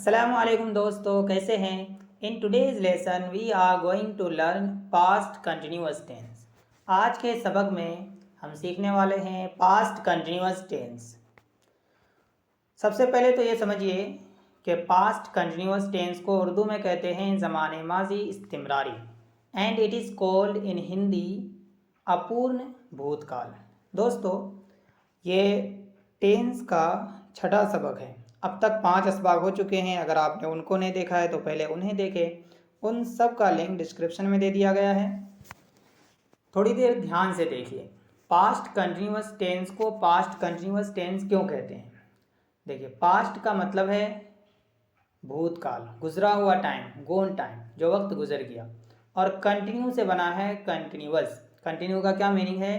अस्सलामुअलैकुम दोस्तों, कैसे हैं। In today's lesson we are going to learn past continuous tense. आज के सबक में हम सीखने वाले हैं पास्ट कंटिन्यूअस टेंस। सबसे पहले तो ये समझिए कि पास्ट कंटिन्यूअस टेंस को उर्दू में कहते हैं ज़माने माजी इस्तिमरारी and it is called in Hindi अपूर्ण भूतकाल। दोस्तों, ये टेंस का छठा सबक है। अब तक 5 असबाग हो चुके हैं। अगर आपने उनको नहीं देखा है तो पहले उन्हें देखें। उन सब का लिंक डिस्क्रिप्शन में दे दिया गया है। थोड़ी देर ध्यान से देखिए। पास्ट कंटिन्यूअस टेंस को पास्ट कंटिन्यूअस टेंस क्यों कहते हैं। देखिए, पास्ट का मतलब है भूतकाल, गुजरा हुआ टाइम, गोन टाइम, जो वक्त गुजर गया। और कंटिन्यू से बना है कंटिन्यूअस। कंटिन्यू का क्या मीनिंग है?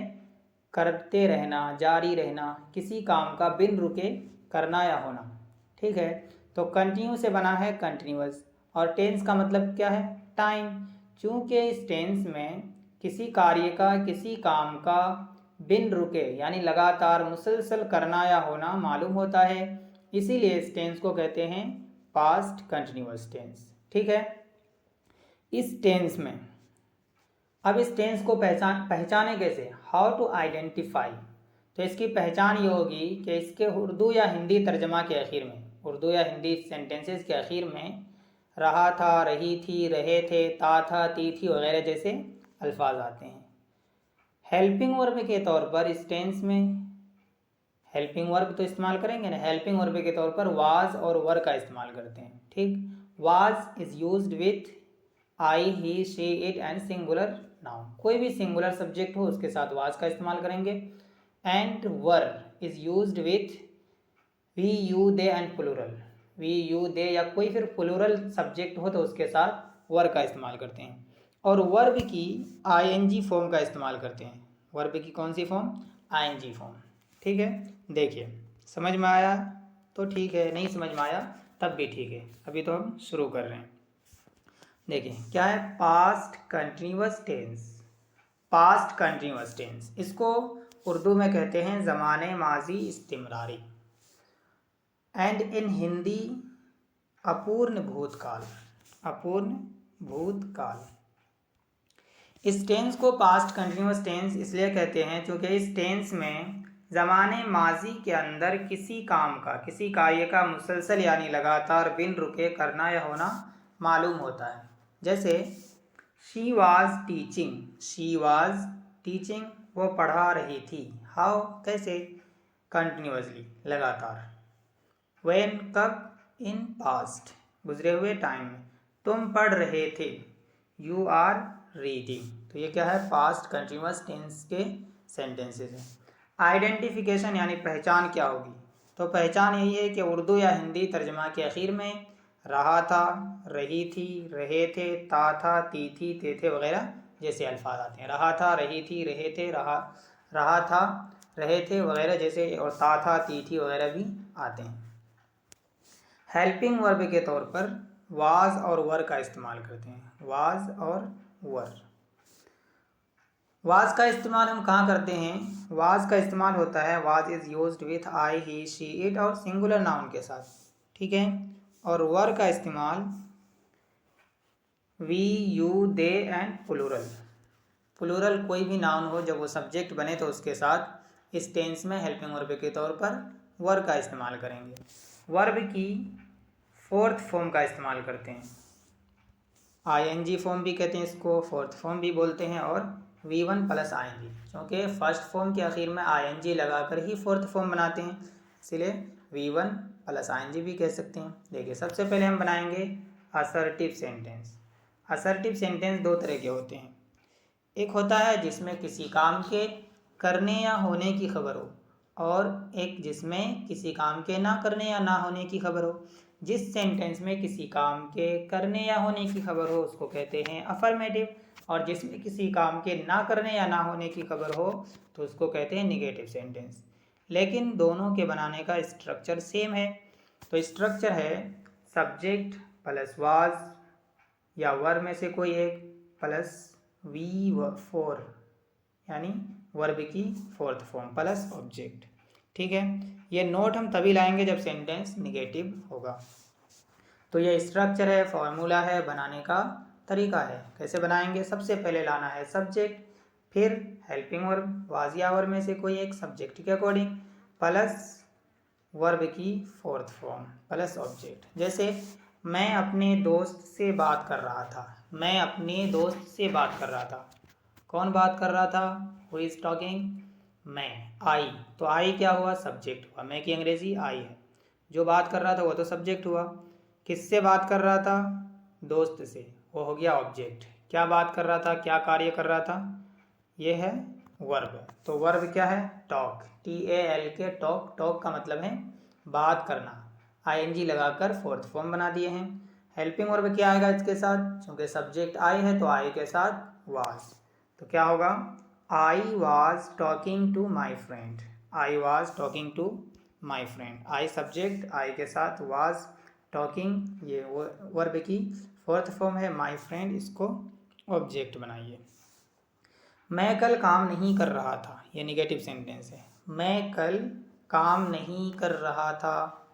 करते रहना, जारी रहना, किसी काम का बिन रुके करना या होना। ठीक है, तो कंटिन्यू से बना है कंटिन्यूअस। और टेंस का मतलब क्या है? टाइम। चूँकि इस टेंस में किसी कार्य का, किसी काम का बिन रुके यानी लगातार मुसलसल करना या होना मालूम होता है, इसीलिए इस टेंस को कहते हैं पास्ट कंटिन्यूअस टेंस। ठीक है, इस टेंस में अब इस टेंस को पहचाने कैसे, हाउ टू आइडेंटिफाई। तो इसकी पहचान ये होगी कि इसके उर्दू या हिंदी तर्जमा के आखिर में, उर्दू या हिंदी सेंटेंसेस के आखिर में रहा था, रही थी, रहे थे, था, थी वगैरह जैसे अल्फाज आते हैं। हेल्पिंग वर्ब के तौर पर इस टेंस में हेल्पिंग वर्ब तो इस्तेमाल करेंगे ना। हेल्पिंग वर्ब के तौर पर वाज और वर का इस्तेमाल करते हैं। ठीक, was is used with I, he, she, it and singular noun. कोई भी सिंगुलर सब्जेक्ट हो उसके साथ वाज का इस्तेमाल करेंगे। And were is used with we, you, they and plural. We, you, they या कोई फिर प्लूरल सब्जेक्ट हो तो उसके साथ वर का इस्तेमाल करते हैं। और वर्ब की आईएनजी फॉर्म का इस्तेमाल करते हैं। वर्ब की कौन सी फॉर्म? ING form. ठीक है, देखिए, समझ में आया तो ठीक है, नहीं समझ में आया तब भी ठीक है। अभी तो हम शुरू कर रहे हैं। देखिए क्या है past continuous tense. Past continuous tense, इसको उर्दू में कहते हैं ज़माने माजी इस्तिमरारी एंड इन हिंदी अपूर्ण भूतकाल। अपूर्ण भूतकाल। इस टेंस को पास्ट कंटिन्यूअस टेंस इसलिए कहते हैं क्योंकि इस टेंस में ज़माने माजी के अंदर किसी काम का, किसी कार्य का मुसलसल यानी लगातार बिन रुके करना या होना मालूम होता है। जैसे she was teaching, she was teaching, वो पढ़ा रही थी। हाउ, कैसे? कंटिन्यूअसली, लगातार। व्हेन, कब? इन पास्ट, गुजरे हुए टाइम में। तुम पढ़ रहे थे, यू आर रीडिंग। तो ये क्या है? पास्ट कंटिन्यूअस टेंस के सेंटेंसेस हैं। आइडेंटिफिकेशन यानी पहचान क्या होगी? तो पहचान यही है कि उर्दू या हिंदी तर्जमा के आखिर में रहा था, रही थी, रहे थे, था, थी, थे वगैरह जैसे अल्फाज आते हैं। रहा था, रही थी, रहे थे, रहा था, रहे थे वगैरह जैसे, और था, थी वगैरह भी आते हैं। हेल्पिंग वर्ब के तौर पर वाज और वर का इस्तेमाल करते हैं। वाज और वर। वाज का इस्तेमाल हम कहाँ करते हैं? वाज का इस्तेमाल होता है, was is used with I, he, she, it और सिंगुलर नाउन के साथ। ठीक है, और वर का इस्तेमाल we, you, they and plural. Plural कोई भी नाउन हो जब वो सब्जेक्ट बने तो उसके साथ इस टेंस में हेल्पिंग वर्ब के तौर पर वर का इस्तेमाल करेंगे। वर्ब की फोर्थ फॉर्म का इस्तेमाल करते हैं। आईएनजी फॉर्म भी कहते हैं इसको, फोर्थ फॉर्म भी बोलते हैं, और V1 प्लस आईएनजी, क्योंकि फर्स्ट फॉर्म के आखिर में आईएनजी लगाकर ही फोर्थ फॉर्म बनाते हैं, इसलिए V1 प्लस आईएनजी भी कह सकते हैं। देखिए, सबसे पहले हम बनाएंगे असर्टिव सेंटेंस। असर्टिव सेंटेंस दो तरह के होते हैं। एक होता है जिसमें किसी काम के करने या होने की खबर हो, और एक जिसमें किसी काम के ना करने या ना होने की खबर हो। जिस सेंटेंस में किसी काम के करने या होने की खबर हो उसको कहते हैं अफर्मेटिव, और जिसमें किसी काम के ना करने या ना होने की खबर हो तो उसको कहते हैं निगेटिव सेंटेंस। लेकिन दोनों के बनाने का स्ट्रक्चर सेम है। तो स्ट्रक्चर है सब्जेक्ट प्लस वाज या वर में से कोई एक प्लस V4 यानी वर्ब की फोर्थ फॉर्म प्लस ऑब्जेक्ट। ठीक है, ये नोट हम तभी लाएंगे जब सेंटेंस निगेटिव होगा। तो ये स्ट्रक्चर है, फॉर्मूला है, बनाने का तरीका है। कैसे बनाएंगे? सबसे पहले लाना है सब्जेक्ट, फिर हेल्पिंग वर्ब, वाजिया वर्ब में से कोई एक सब्जेक्ट के अकॉर्डिंग, प्लस वर्ब की फोर्थ फॉर्म, प्लस ऑब्जेक्ट। जैसे मैं अपने दोस्त से बात कर रहा था, मैं अपने दोस्त से बात कर रहा था। कौन बात कर रहा था? Who is talking? मैं, आई। तो आई क्या हुआ? सब्जेक्ट हुआ। मैं की अंग्रेजी आई है। जो बात कर रहा था वो तो सब्जेक्ट हुआ। किससे बात कर रहा था? दोस्त से, वो हो गया ऑब्जेक्ट। क्या बात कर रहा था, क्या कार्य कर रहा था? ये है वर्ब। तो वर्ब क्या है? टॉक, TAL के टॉक। टॉक का मतलब है बात करना। ING लगाकर फोर्थ फॉर्म बना दिए हैं। हेल्पिंग वर्ब क्या आएगा इसके साथ? क्योंकि सब्जेक्ट आई है तो आई के साथ वाज। तो क्या होगा? I was talking to my friend. I was talking to my friend. I subject, I के साथ वाज टॉकिंग, ये वर्ब की फोर्थ फॉर्म है माई फ्रेंड, इसको ऑब्जेक्ट बनाइए। मैं कल काम नहीं कर रहा था, ये निगेटिव सेंटेंस है। मैं कल काम नहीं कर रहा था।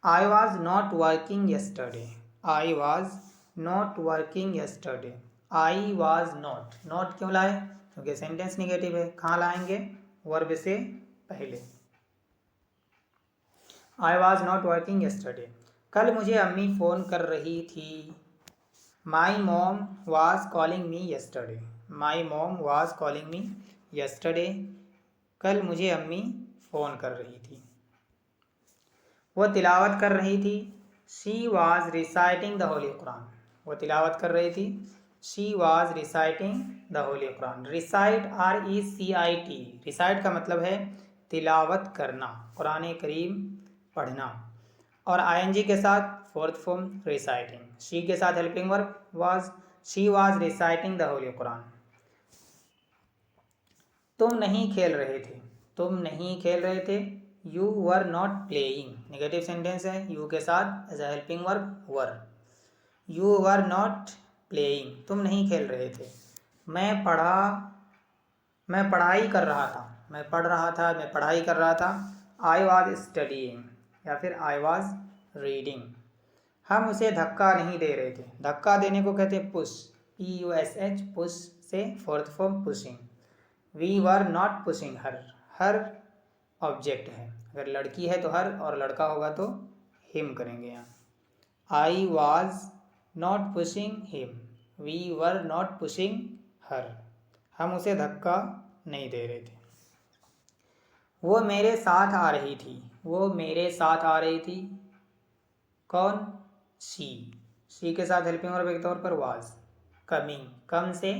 आई was not working yesterday. I was not working yesterday. I was not, not क्यों लाए? क्योंकि सेंटेंस निगेटिव है। कहाँ लाएंगे? वर्ब से पहले। आई वॉज नॉट वर्किंग येस्टरडे। कल मुझे अम्मी फ़ोन कर रही थी। My mom was calling me yesterday. My mom was calling me yesterday. कल मुझे अम्मी फ़ोन कर रही थी। वो तिलावत कर रही थी। She was reciting the Holi Quran. वो तिलावत कर रही थी। She was reciting the Holi Quran. Recite, RECIT। Recite का मतलब है तिलावत करना, कुरान करीम पढ़ना। और ING के साथ फोर्थ फॉर्म रिसाइटिंग। शी के साथ helping verb was. She was reciting the Holi Quran. तुम नहीं खेल रहे थे। तुम नहीं खेल रहे थे। You were not playing. Negative sentence है, यू के साथ as a helping verb were. You were not playing, तुम नहीं खेल रहे थे। मैं पढ़ाई कर रहा था। मैं पढ़ रहा था, मैं पढ़ाई कर रहा था। आई वॉज स्टडीइंग या फिर आई वॉज रीडिंग। हम उसे धक्का नहीं दे रहे थे। धक्का देने को कहते हैं पुश, PUSH, पुश से fourth form pushing. We were not pushing her. Her object है, अगर लड़की है तो हर, और लड़का होगा तो हिम करेंगे यहाँ। I was not pushing him. We were not pushing her. हम उसे धक्का नहीं दे रहे थे। वो मेरे साथ आ रही थी। वो मेरे साथ आ रही थी। कौन? शी। शी के साथ हेल्पिंग वर्ब के तौर पर वाज। कमिंग, कम से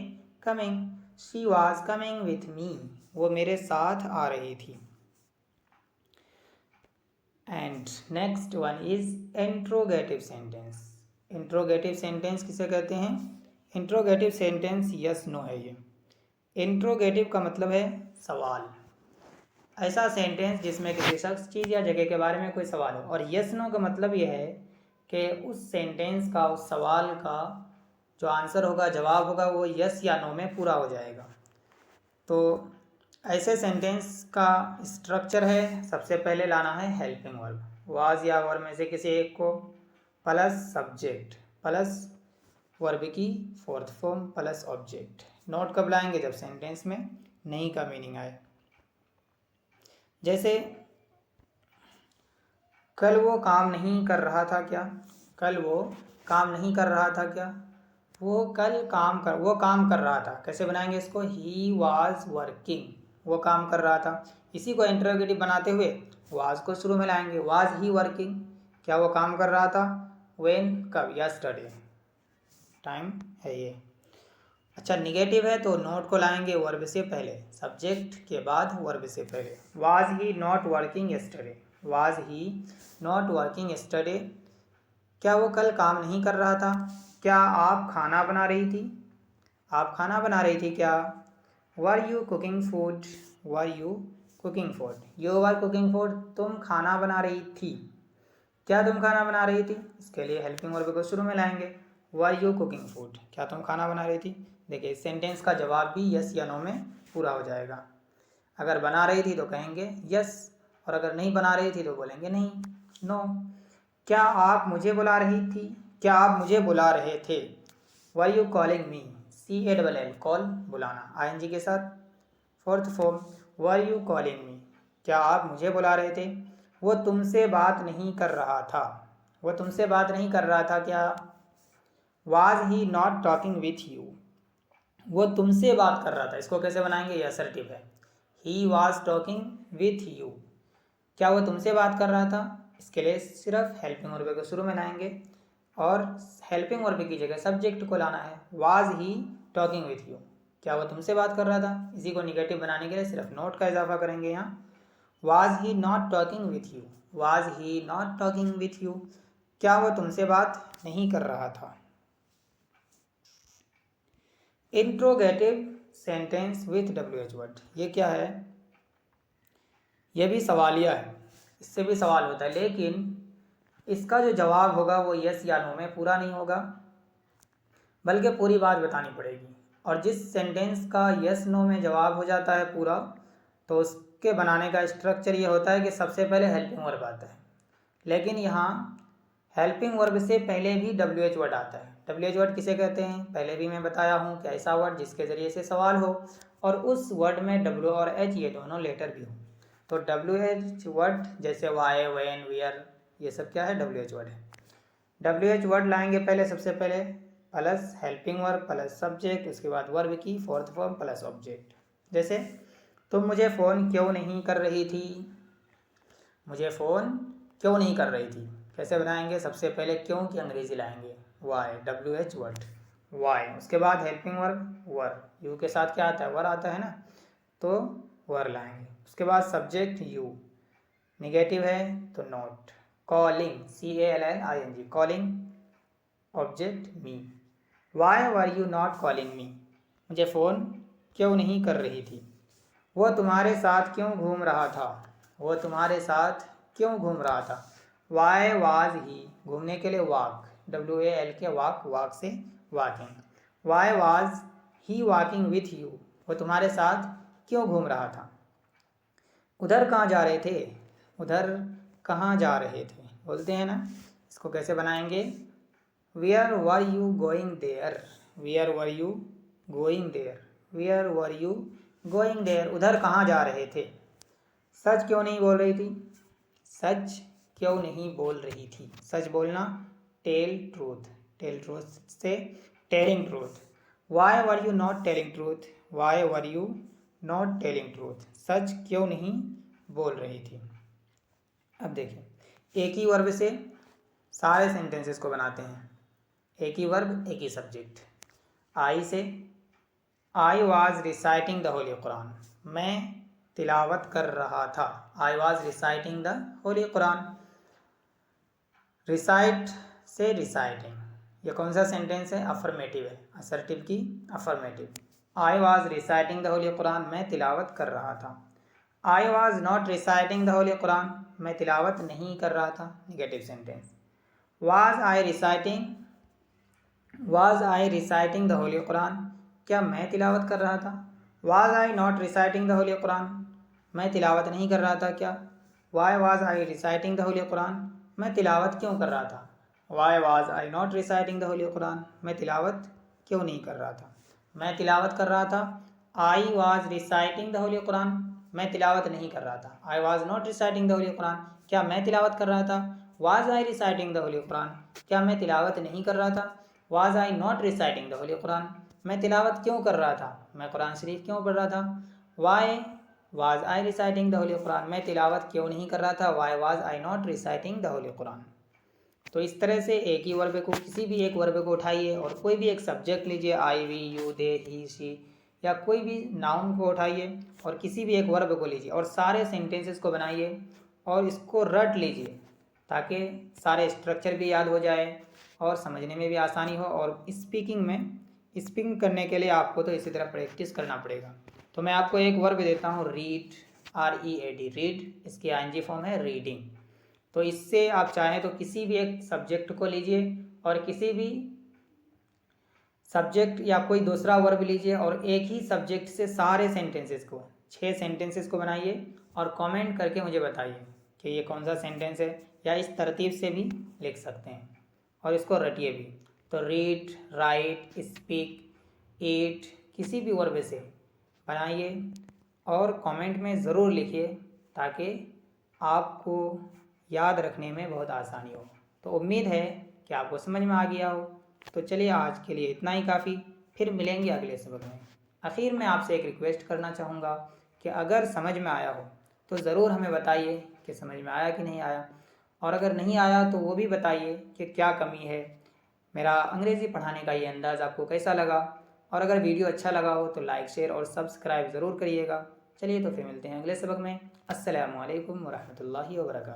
coming. She was coming with me. वो मेरे साथ आ रही थी। And next one is interrogative sentence. Interrogative sentence किसे कहते हैं? इंट्रोगेटिव सेंटेंस यस नो है ये। इंट्रोगेटिव का मतलब है सवाल। ऐसा सेंटेंस जिसमें किसी शख्स, चीज़ या जगह के बारे में कोई सवाल हो। और यस नो का मतलब यह है कि उस सेंटेंस का, उस सवाल का जो आंसर होगा, जवाब होगा, वो यस या नो में पूरा हो जाएगा। तो ऐसे सेंटेंस का स्ट्रक्चर है, सबसे पहले लाना है हेल्पिंग वर्ब, वाज या वर्ब में से किसी एक को, प्लस सब्जेक्ट, प्लस वर्ब की fourth form, plus object. Note कब लाएंगे? जब सेंटेंस में नहीं का मीनिंग आए। जैसे कल वो काम नहीं कर रहा था क्या? कल वो काम नहीं कर रहा था क्या? वो काम कर रहा था। कैसे बनाएंगे इसको? ही वॉज वर्किंग, वो काम कर रहा था। इसी को इंटरोगेटिव बनाते हुए वाज को शुरू में लाएंगे। वाज ही वर्किंग, क्या वो काम कर रहा था? व्हेन, कब? यस्टरडे, टाइम है ये। अच्छा, निगेटिव है तो नोट को लाएंगे वर्ब से पहले, सब्जेक्ट के बाद वर्ब से पहले। Was he not working yesterday. Was he not working yesterday. क्या वो कल काम नहीं कर रहा था? क्या आप खाना बना रही थी? आप खाना बना रही थी क्या? Were you cooking food? Were you cooking food? You were cooking food, तुम खाना बना रही थी। क्या तुम खाना बना रही थी? इसके लिए हेल्पिंग वर्ब को शुरू में लाएंगे। वर यू कुकिंग फूड, क्या तुम खाना बना रही थी? देखिए, इस सेंटेंस का जवाब भी यस या नो में पूरा हो जाएगा। अगर बना रही थी तो कहेंगे यस, और अगर नहीं बना रही थी तो बोलेंगे नहीं, नो। क्या आप मुझे बुला रही थी? क्या आप मुझे बुला रहे थे? Were you calling me? CALL call बुलाना ING के साथ। Fourth form were you calling me? क्या आप मुझे बुला रहे थे? वो तुमसे बात नहीं कर रहा था। वो तुमसे बात नहीं कर रहा था क्या? Was he not talking with you? वो तुमसे बात कर रहा था, इसको कैसे बनाएंगे? ये असर्टिव है। He was talking with you. क्या वो तुमसे बात कर रहा था? इसके लिए सिर्फ हेल्पिंग वर्ब को शुरू में लाएंगे और हेल्पिंग वर्ब की जगह सब्जेक्ट को लाना है। Was he talking with you? क्या वो तुमसे बात कर रहा था? इसी को निगेटिव बनाने के लिए सिर्फ नॉट का इजाफा करेंगे यहाँ। Was he not talking with you? Was he not talking with you? क्या वो तुमसे बात नहीं कर रहा था? Interrogative sentence with WH word, ये क्या है? ये भी सवालिया है, इससे भी सवाल होता है, लेकिन इसका जो जवाब होगा वो यस या नो में पूरा नहीं होगा, बल्कि पूरी बात बतानी पड़ेगी। और जिस सेंटेंस का यस नो में जवाब हो जाता है पूरा, तो उसके बनाने का स्ट्रक्चर ये होता है कि सबसे पहले हेल्पिंग वर्ब आता है। लेकिन यहाँ हेल्पिंग वर्ब से पहले भी WH वर्ड आता है। WH वर्ड किसे कहते हैं? पहले भी मैं बताया हूँ कि ऐसा वर्ड जिसके ज़रिए से सवाल हो और उस वर्ड में W और H ये दोनों लेटर भी हो। तो WH वर्ड जैसे वाई, वेन, वियर, ये सब क्या है? WH वर्ड है। WH वर्ड लाएंगे पहले, सबसे पहले plus helping verb plus subject, उसके बाद वर्ब की फोर्थ फॉर्म प्लस ऑब्जेक्ट। जैसे तुम मुझे फ़ोन क्यों नहीं कर रही थी? मुझे फ़ोन क्यों नहीं कर रही थी? कैसे बनाएंगे? सबसे पहले क्यों की अंग्रेजी लाएंगे, वाई, WH वर्ड वाई। उसके बाद हेल्पिंग वर्ब वर, यू के साथ क्या आता है? वर आता है ना, तो वर लाएंगे। उसके बाद सब्जेक्ट यू, निगेटिव है तो not. Calling, CALLING calling, object me. Y were you not calling me? मुझे फ़ोन क्यों नहीं कर रही थी? वो तुम्हारे साथ क्यों घूम रहा था? वो तुम्हारे साथ क्यों घूम रहा था? वाई वाज ही, घूमने के लिए वॉक, WAL के वॉक, वॉक से walking. Why was he walking with you? वो तुम्हारे साथ क्यों घूम रहा था? उधर कहाँ जा रहे थे? उधर कहाँ जा रहे थे बोलते हैं ना, इसको कैसे बनाएंगे? Where were you going there? Where were you going there? Where were you going there? उधर कहाँ जा रहे थे? सच क्यों नहीं बोल रही थी? सच क्यों नहीं बोल रही थी? सच बोलना, टेल ट्रूथ, टेल ट्रूथ से telling truth. Why were you not telling truth? Why were you not telling truth? सच क्यों नहीं बोल रही थी? अब देखिए, एक ही वर्ब से सारे सेंटेंसेस को बनाते हैं। एक ही वर्ब, एक ही सब्जेक्ट। आई से, I was reciting the Holi Quran. मैं तिलावत कर रहा था। I was reciting the Holi Quran. Recite से रिसाइटिंग, ये कौन सा सेंटेंस है? अफर्मेटिव है, असर्टिव की affirmative. I was reciting the Holi Quran, मैं तिलावत कर रहा था। आई was not reciting the Holi Quran, मैं तिलावत नहीं कर रहा था, negative sentence. Was I reciting, was I reciting the Holi Quran, क्या मैं तिलावत कर रहा था? Was I not reciting the Holi Quran, मैं तिलावत नहीं कर रहा था क्या? Why was I reciting the Holi Quran, मैं तिलावत क्यों कर रहा था? Why was I not reciting the Holi Quran, मैं तिलावत क्यों नहीं कर रहा था? मैं तिलावत कर रहा था। I was reciting the Holi Quran, मैं तिलावत नहीं कर रहा था। I was not reciting the Holi Quran, क्या मैं तिलावत कर रहा था? Was I reciting the Holi Quran, क्या मैं तिलावत नहीं कर रहा था? Was I not reciting the Holi Quran, मैं तिलावत क्यों कर रहा था? मैं कुरान शरीफ क्यों पढ़ रहा था? Why was I reciting the Holi Quran, मैं तिलावत क्यों नहीं कर रहा था? Why was I not reciting the Holi Quran. तो इस तरह से एक ही वर्ब को, किसी भी एक वर्ब को उठाइए और कोई भी एक सब्जेक्ट लीजिए, I, we, you, they, he, she, या कोई भी नाउन को उठाइए और किसी भी एक वर्ब को लीजिए और सारे सेंटेंसेस को बनाइए और इसको रट लीजिए, ताकि सारे स्ट्रक्चर भी याद हो जाए और समझने में भी आसानी हो। और स्पीकिंग करने के लिए आपको तो इसी तरह प्रैक्टिस करना पड़ेगा। तो मैं आपको एक वर्ब देता हूँ, रीड, READ, रीड, इसकी ING फॉर्म है रीडिंग। तो इससे आप चाहें तो किसी भी एक सब्जेक्ट को लीजिए और किसी भी सब्जेक्ट या कोई दूसरा वर्ब लीजिए और एक ही सब्जेक्ट से सारे सेंटेंसेस को, 6 सेंटेंसेस को बनाइए और कमेंट करके मुझे बताइए कि ये कौन सा सेंटेंस है, या इस तरतीब से भी लिख सकते हैं और इसको रटिए भी। तो रीड, राइट, स्पीक, ईट किसी भी वर्ब से बनाइए और कमेंट में ज़रूर लिखिए ताकि आपको याद रखने में बहुत आसानी हो। तो उम्मीद है कि आपको समझ में आ गया हो। तो चलिए आज के लिए इतना ही काफ़ी, फिर मिलेंगे अगले सबक में। आखिर में आपसे एक रिक्वेस्ट करना चाहूँगा कि अगर समझ में आया हो तो ज़रूर हमें बताइए कि समझ में आया कि नहीं आया, और अगर नहीं आया तो वो भी बताइए कि क्या कमी है। मेरा अंग्रेज़ी पढ़ाने का ये अंदाज़ आपको कैसा लगा, और अगर वीडियो अच्छा लगा हो तो लाइक, शेयर और सब्सक्राइब ज़रूर करिएगा। चलिए तो फिर मिलते हैं अगले सबक में। अस्सलामु अलैकुम वरहमतुल्लाहि वबरकातुहू।